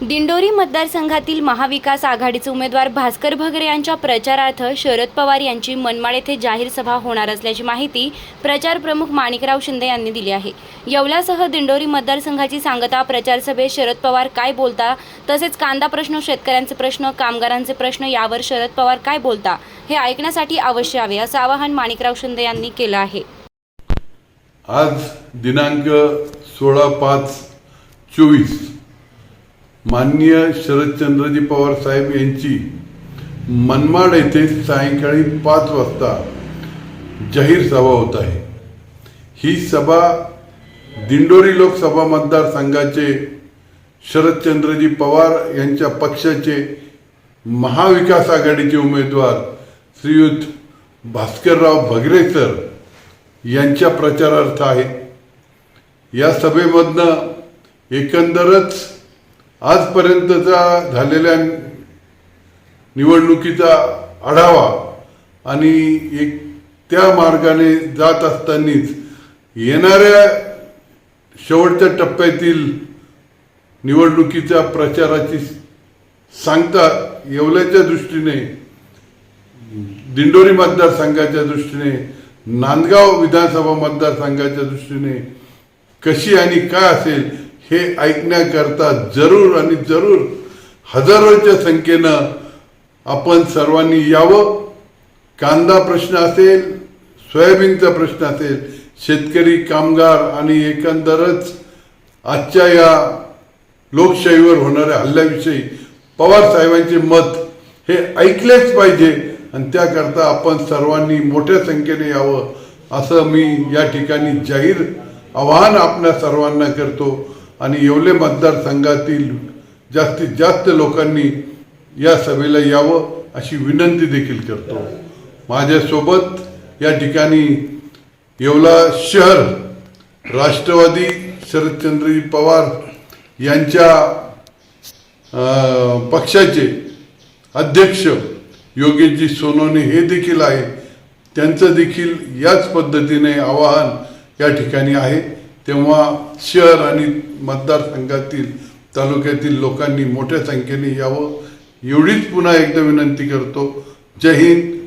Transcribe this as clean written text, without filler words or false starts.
दिंडोरी मतदारसंघातील महाविकास आघाडीचे उमेदवार भास्कर भगरे यांच्या प्रचारार्थ शरद पवार यांची मनमाड येथे जाहीर सभा होणार असल्याची माहिती प्रचार प्रमुख माणिकराव शिंदे यांनी दिली आहे। येवल्यासह दिंडोरी मतदारसंघाची सांगता प्रचार सभेत शरद पवार काय बोलता, तसेच कांदा प्रश्न, शेतकऱ्यांचे प्रश्न, कामगारांचे प्रश्न यावर शरद पवार काय बोलता हे ऐकण्यासाठी अवश्य यावे असं आवाहन माणिकराव शिंदे यांनी केलं आहे। आज दिनांक 16/5/24 माननीय शरदचंद्रजी पवार साहेब यांची मनमाड येथे सायंकाळी 5 वाजता जाहीर सभा होत आहे। ही सभा दिंडोरी लोकसभा मतदारसंघाचे शरदचंद्रजी पवार यांच्या पक्षाचे महाविकास आघाडीचे उमेदवार श्रीयुत भास्करराव भगरे सर यांच्या प्रचारार्थ आहे। या सभेमधनं एकंदरच आजपर्यंतचा झालेल्या निवडणुकीचा आढावा आणि एक त्या मार्गाने जात असतानाच येणाऱ्या शेवटच्या टप्प्यातील निवडणुकीच्या प्रचाराची सांगता येवल्याच्या दृष्टीने, दिंडोरी मतदारसंघाच्या दृष्टीने, नांदगाव विधानसभा मतदारसंघाच्या दृष्टीने कशी आणि काय असेल हे ऐकण्याकरता जरूर आणि जरूर हजारोच्या संख्येनं आपण सर्वांनी यावं। कांदा प्रश्न असेल, सोयाबीनचा प्रश्न असेल, शेतकरी, कामगार आणि एकंदरच आजच्या या लोकशाहीवर होणाऱ्या हल्ल्याविषयी पवार साहेबांचे मत हे ऐकलेच पाहिजे आणि त्याकरता आपण सर्वांनी मोठ्या संख्येने यावं असं मी या ठिकाणी जाहीर आवाहन आपल्या सर्वांना करतो आणि येवले मतदारसंघातील जास्तीत जास्त लोकांनी या सभेला यावं अशी विनंती देखील करतो। माझ्यासोबत या ठिकाणी येवला शहर राष्ट्रवादी शरदचंद्रजी पवार यांच्या पक्षाचे अध्यक्ष योगेशजी सोनवणे हे देखील आहे। त्यांचं देखील याच पद्धतीने आवाहन या ठिकाणी आहे। तेव्हा शहर आणि मतदारसंघातील तालुक्यातील लोकांनी मोठ्या संख्येने यावं एवढीच पुन्हा एकदा विनंती करतो। जय हिंद,